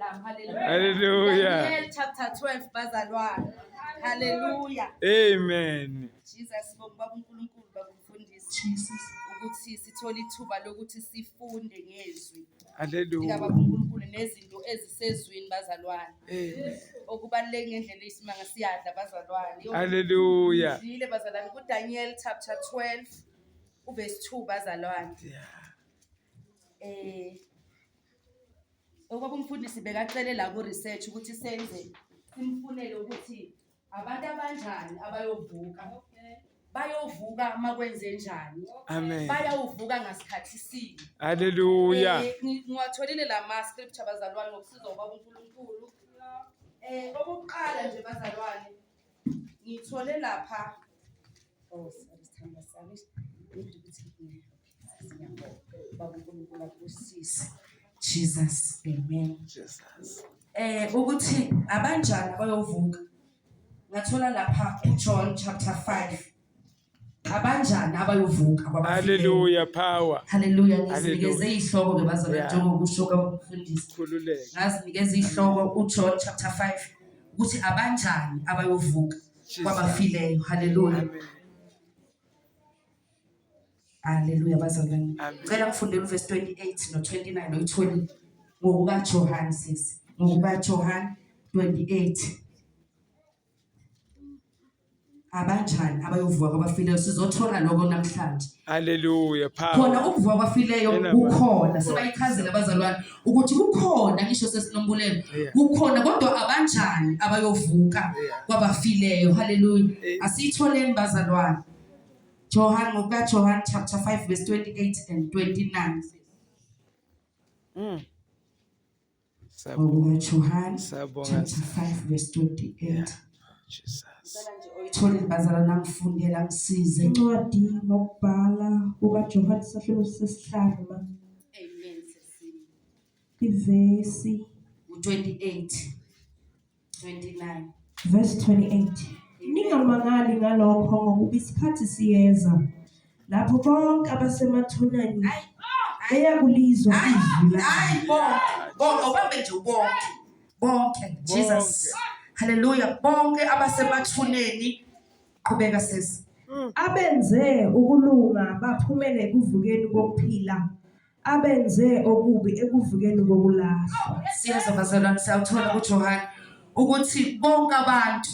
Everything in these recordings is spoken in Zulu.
Hallelujah. Daniel chapter 12 bazalwane. Hallelujah. Amen. Jesus ngokubaba uNkulunkulu bakufundisa Jesus. ukuthi sithola ithuba lokuthi sifunde ngezwi. Hallelujah. Baba uNkulunkulu nezinto ezisezwini bazalwane. Amen. Okubaluleke ngendlela isimanga siyadla bazalwane. Hallelujah. Ngizile bazalwane kuDaniel chapter 12 uverse 2 bazalwane. Ubaba umfundisi bekacele la ku research ukuthi senze simfunele ukuthi abantu abanjani abayovuka. Bayovuka makwenze njani. Amen. Bayovuka ngasikhathi sini. Hallelujah. Ngiwatholile la scripture bazalwane ngokusiza ubaba uNkulunkulu. Okokuqala nje bazalwane ngithole lapha sithanda sami ukuthi ubaba uNkulunkulu akusise. Jesus, amen. Jesus. Ukuthi abanjani abayovuka. Ngathola lapha eJohn chapter 5. Abanjani abayovuka kwabafileyo. Hallelujah, power. Hallelujah. Ngizinikeze ihloko ke bazalwane njengokusho kwabafundisi. Khululeke. Ngazinikeze ihloko uJohn chapter 5 ukuthi abanjani abayovuka kwabafileyo. Hallelujah. Amen. Hallelujah bazalwane. Amen. Cela ngifundele uverse 28 no 29 oyitholi ngokuka John sis. Ngokuka John 28. Abanjani abayovuka kwabafileyo sizothola lokho namhlanje. Hallelujah, power. Khona ukuvuka kwabafileyo kukhona sebayichazela abazalwane ukuthi kukhona ngisho sesinombulelo kukhona kodwa abanjani abayovuka kwabafileyo. Hallelujah. Asitholeni bazalwane. Ngokuka John chapter 5 verse 28 and 29. Ngokuka John chapter 5 verse 28. Jesus. Oyithole bazalwane ngifundela ngisize. Incwadi ngokubhala kukaJohane isahlelo sesihlanu. Amen sesini. Ivesi 28 29. verse 28. Ningamangali ngalokho ngokuba isikhathi siyeza lapho bonke abasemathuneni beyakulizwa izwi Hayi bonke ubambe nje bonke Jesus. Hallelujah. Bonke abasemathuneni qhubeka sesi. abenze ukulunga baphumele ekuvukeni kokuphila abenze okubi ekuvukeni kokulahlwa. Siyeza bazalwane siyathola kuJohane ukuthi bonke abantu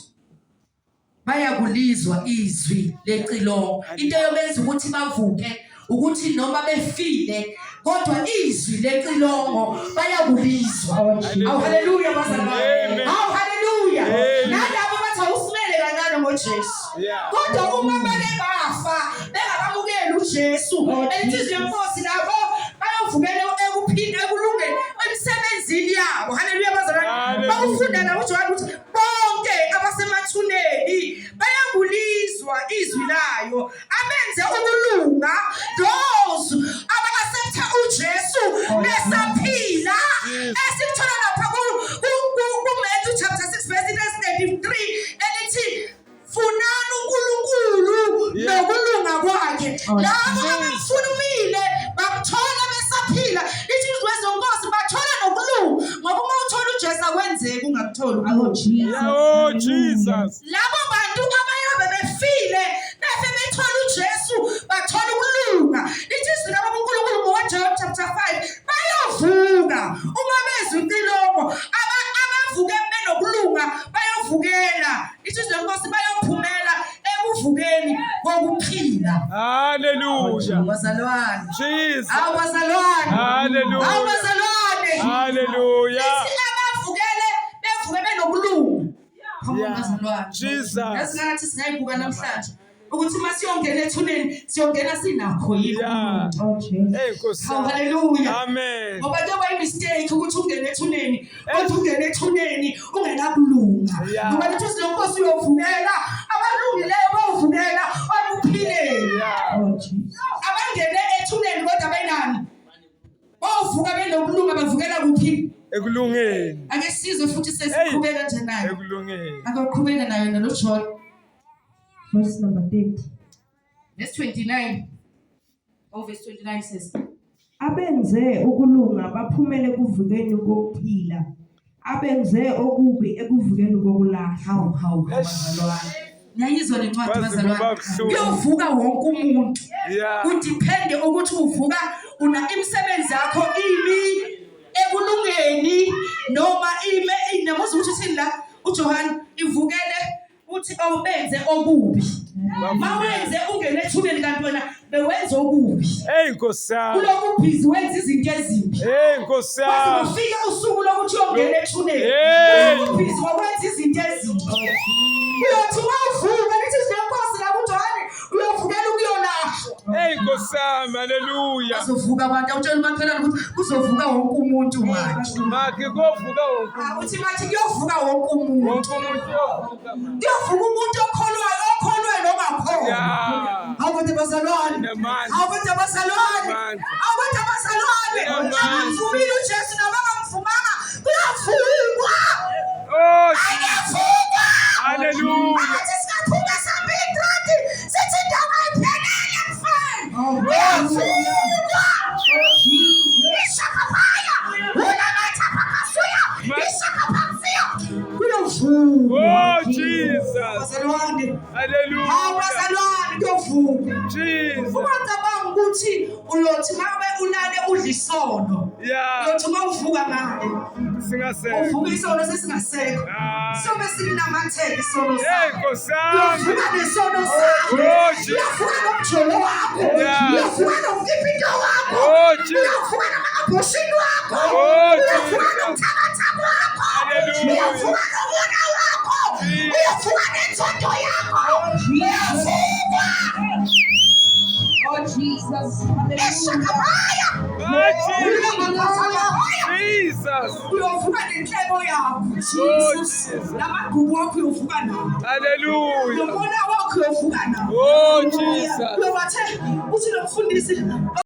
bayakulizwa izwi lecilongo. Into yobenza ukuthi bavuke ukuthi noma befile kodwa izwi lecilongo bayakulizwa. Awu haleluya bazalwane. Awu haleluya. Nalabo bathi awusimele kancane ngoJesu. Kodwa uma bake bafa bengakamukeli uJesu enhliziyo yenkosi labo bayovukela ekuphila ekulungeni emsebenzini yabo. Haleluya bazalwane. Bakufunda la uJohane ukuthi bonke abasemathuneni bayakulizwa izwi layo abenze ukulunga those abaccepta uJesu besaphila. Esithola lapha kuMatthew chapter 6 verse 33 elithi funani uNkulunkulu nokulunga kwakhe. Labo abafunumile bakuthola besaphila. Lithi izwi lezenkosi bathola nokulunga ngoba uma uthola uJesu akwenzeki ungakutholi ukulunga. Oh Jesus. Labo bantu abayobe befile befe bethola uJesu bathola ukulunga. Lithi izwi labo uNkulunkulu ngoJohn chapter 5 bayovuka uma bezwe icilongo abavuke benokulunga bayovukela. Lithi izwi lenkosi bayophumela ekuvukeni kokuphila. Hallelujah. Bazalwane. Jesus. Awu bazalwane. Hallelujah. Awu bazalwane. Hallelujah. Lithi abavukele bevuke benokulunga. Bazalwane. Jesus. Yasingathi singayibuka namhlanje ukuthi masiyongena ethuneni siyongena sinakho yini. Hey Nkosi. Hallelujah. Amen. Ngoba kuba imistake ukuthi ungene ethuneni kodwa ungene ethuneni ungenakulunga. Ngoba lithi izinkosi uyovukela abalungileyo bayovukela okuphileni. Abangene ethuneni kodwa benani bavuka benokulunga bavukela kuphi Ekulungeni. ake sizwe futhi sesiqhubeka nje nayo. Ekulungeni. Akaqhubeka nayo noJohn Verse number 30. verse 29. Verse 29 says abenze ukulunga baphumele ekuvukeni kokuphila abenze okubi ekuvukeni kokulahlwa. Hawu bazalwane. Ngiyayizwa le ncwadi Baze bazalwane. baba buhlungu. Kuyovuka wonke umuntu. Yeah. Udepende ukuthi uvuka imisebenzi yakho imi ekulungeni noma ime namuzi ukuthi uthini la uJohn ivukele uthi awubenze okubi. Mawenze ungene ethubeni kanti wena bewenza okubi. Hey Nkosi yami. Kuloku busy wenza izinto ezimbi. Hey Nkosi yami. Ufike usuku lokuthi uyongena ethuneni. Hey. Kuloku busy wenza izinto ezimbi. Uyothi mawuvuka lithi izinkosi la kuJohn uyovukela ukuyolashwa. Hey Nkosi yami. Hallelujah. Kuzovuka abantu awutshela umakhelwane ukuthi kuzovuka wonke umuntu manje. Makhe kovuka wonke. Uthi manje kuyovuka wonke umuntu. Wonke umuntu uyovuka. Kuyovuka umuntu okholwayo nongakholwa. Yeah. Awukuthi bazalwane. Namandla. Awukuthi bazalwane. Namandla. Awukuthi bazalwane. Namandla. Abavumile uJesu nabangamvumanga kuyavukwa. Oh, Ayavukwa. hallelujah. Athi singaphuma sambe indradi sithi indaba iphelele mfana. Kuyavukwa. Ishakapaya. Unamatha pakasuya. Ishakapaksuya. Kuyavukwa. Oh, Jesus. Bazalwane. Hallelujah. Bazalwane kuyovuka. Jesus. Ungacabanga ukuthi uyothi mabe ulale udla isono. Yeah. Uyothi mawuvuka ngabe. Singaseke. Uvuka isono sesingasekho. Sobe silinamathele isono Hey sakho. Nkosi yami. Uyavuka nesono sakho. Oh, Jesus. Uyavuka nomjolo wakho. Yeah. Uyavuka nomkipito wakho. Oh, Jesus. Uyavuka nama-abortion wakho. Oh, Uyavuka Jesus. nomthabatha wakho. Hallelujah. Uyavuka nomona wakho. Jesus. Uyavuka nenzondo yakho. Uyavuka. Oh Jesus. Eshakabaya. Jesus. Uyovuka nenhlebo yakho. Oh, Jesus. Jesus. Namagugu wakho uyovuka nawo. Hallelujah. Nomona wakho uyovuka nawo. Oh, Jesus. Uyobathe uthi lo mfundisi